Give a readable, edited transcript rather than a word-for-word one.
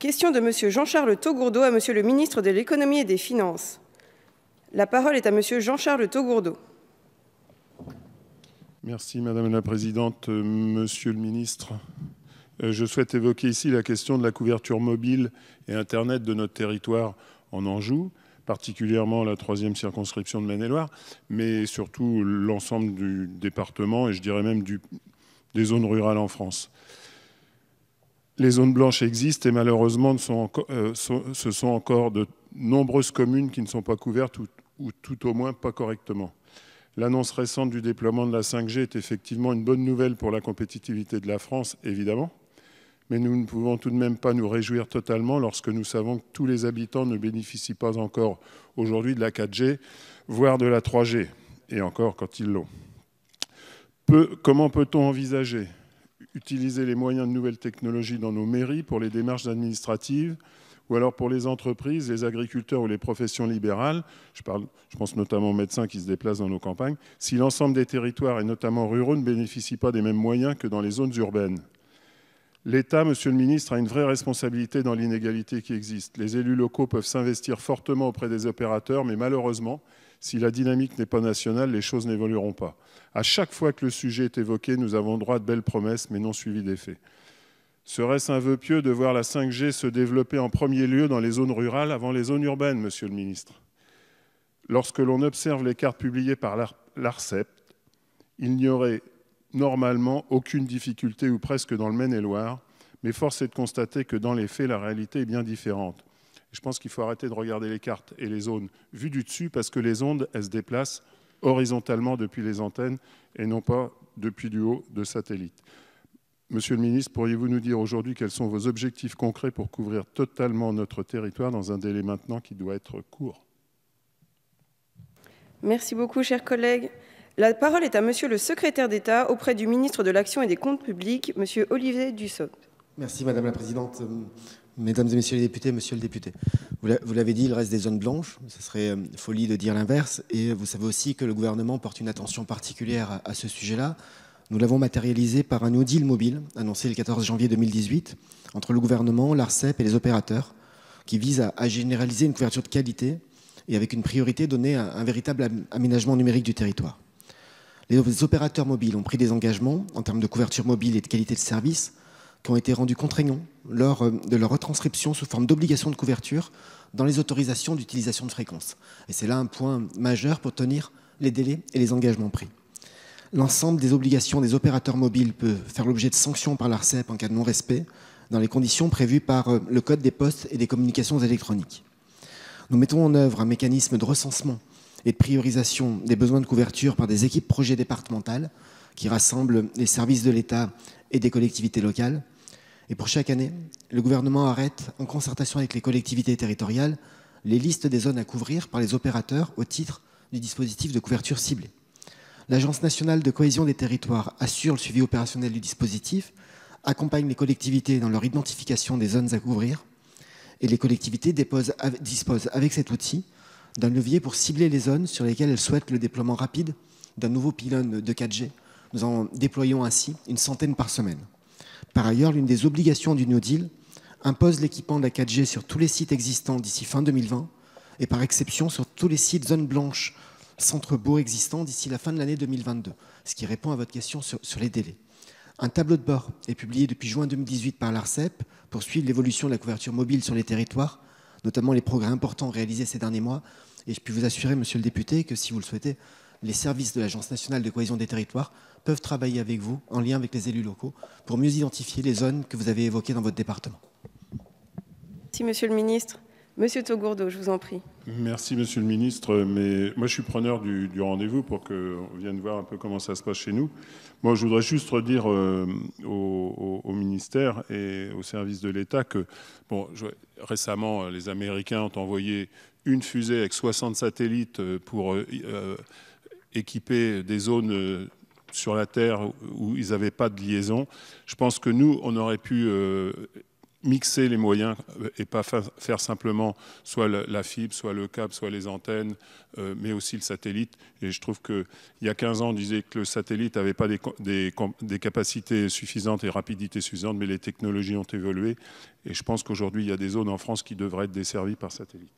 Question de Monsieur Jean-Charles Taugourdeau à Monsieur le ministre de l'Économie et des Finances. La parole est à Monsieur Jean-Charles Taugourdeau. Merci Madame la Présidente. Monsieur le Ministre, je souhaite évoquer ici la question de la couverture mobile et Internet de notre territoire en Anjou, particulièrement la 3e circonscription de Maine-et-Loire, mais surtout l'ensemble du département et je dirais même des zones rurales en France. Les zones blanches existent et malheureusement ce sont encore de nombreuses communes qui ne sont pas couvertes ou tout au moins pas correctement. L'annonce récente du déploiement de la 5G est effectivement une bonne nouvelle pour la compétitivité de la France, évidemment, mais nous ne pouvons tout de même pas nous réjouir totalement lorsque nous savons que tous les habitants ne bénéficient pas encore aujourd'hui de la 4G, voire de la 3G, et encore quand ils l'ont. Comment peut-on envisager utiliser les moyens de nouvelles technologies dans nos mairies pour les démarches administratives ou alors pour les entreprises, les agriculteurs ou les professions libérales, je pense notamment aux médecins qui se déplacent dans nos campagnes, si l'ensemble des territoires et notamment ruraux ne bénéficient pas des mêmes moyens que dans les zones urbaines. L'État, Monsieur le Ministre, a une vraie responsabilité dans l'inégalité qui existe. Les élus locaux peuvent s'investir fortement auprès des opérateurs, mais malheureusement, si la dynamique n'est pas nationale, les choses n'évolueront pas. À chaque fois que le sujet est évoqué, nous avons droit à de belles promesses, mais non suivies d'effets. Serait-ce un vœu pieux de voir la 5G se développer en premier lieu dans les zones rurales avant les zones urbaines, Monsieur le Ministre? Lorsque l'on observe les cartes publiées par l'ARCEP, il n'y aurait normalement aucune difficulté ou presque dans le Maine-et-Loire, mais force est de constater que dans les faits, la réalité est bien différente. Je pense qu'il faut arrêter de regarder les cartes et les zones vues du dessus parce que les ondes, elles se déplacent horizontalement depuis les antennes et non pas depuis du haut de satellites. Monsieur le ministre, pourriez-vous nous dire aujourd'hui quels sont vos objectifs concrets pour couvrir totalement notre territoire dans un délai maintenant qui doit être court? Merci beaucoup, chers collègues. La parole est à Monsieur le secrétaire d'État auprès du ministre de l'Action et des Comptes publics, Monsieur Olivier Dussopt. Merci Madame la Présidente. Mesdames et Messieurs les députés, Monsieur le député, vous l'avez dit, il reste des zones blanches, ce serait folie de dire l'inverse, et vous savez aussi que le gouvernement porte une attention particulière à ce sujet-là. Nous l'avons matérialisé par un New Deal mobile, annoncé le 14 janvier 2018, entre le gouvernement, l'ARCEP et les opérateurs, qui vise à généraliser une couverture de qualité et avec une priorité donnée à un véritable aménagement numérique du territoire. Les opérateurs mobiles ont pris des engagements en termes de couverture mobile et de qualité de service qui ont été rendus contraignants lors de leur retranscription sous forme d'obligation de couverture dans les autorisations d'utilisation de fréquences. Et c'est là un point majeur pour tenir les délais et les engagements pris. L'ensemble des obligations des opérateurs mobiles peut faire l'objet de sanctions par l'ARCEP en cas de non-respect dans les conditions prévues par le Code des postes et des communications électroniques. Nous mettons en œuvre un mécanisme de recensement et de priorisation des besoins de couverture par des équipes projets départementales qui rassemblent les services de l'État et des collectivités locales. Et pour chaque année, le gouvernement arrête, en concertation avec les collectivités territoriales, les listes des zones à couvrir par les opérateurs au titre du dispositif de couverture ciblée. L'Agence nationale de cohésion des territoires assure le suivi opérationnel du dispositif, accompagne les collectivités dans leur identification des zones à couvrir, et les collectivités disposent avec cet outil d'un levier pour cibler les zones sur lesquelles elles souhaitent le déploiement rapide d'un nouveau pylône de 4G. Nous en déployons ainsi une centaine par semaine. Par ailleurs, l'une des obligations du New Deal impose l'équipement de la 4G sur tous les sites existants d'ici fin 2020 et par exception sur tous les sites zones blanches centres-bourgs existants d'ici la fin de l'année 2022, ce qui répond à votre question sur les délais. Un tableau de bord est publié depuis juin 2018 par l'ARCEP pour suivre l'évolution de la couverture mobile sur les territoires, notamment les progrès importants réalisés ces derniers mois. Et je puis vous assurer, monsieur le député, que si vous le souhaitez, les services de l'Agence nationale de cohésion des territoires peuvent travailler avec vous, en lien avec les élus locaux, pour mieux identifier les zones que vous avez évoquées dans votre département. Merci, monsieur le ministre. Monsieur Taugourdeau, je vous en prie. Merci, monsieur le ministre. Mais moi, je suis preneur du rendez-vous pour qu'on vienne voir un peu comment ça se passe chez nous. Moi, je voudrais juste redire au ministère et au service de l'État que, bon, récemment, les Américains ont envoyé une fusée avec 60 satellites pour équiper des zones sur la Terre où ils n'avaient pas de liaison. Je pense que nous, on aurait pu mixer les moyens et pas faire simplement soit la fibre, soit le câble, soit les antennes, mais aussi le satellite. Et je trouve qu'il y a 15 ans, on disait que le satellite n'avait pas des capacités suffisantes et rapidités suffisantes, mais les technologies ont évolué. Et je pense qu'aujourd'hui, il y a des zones en France qui devraient être desservies par satellite.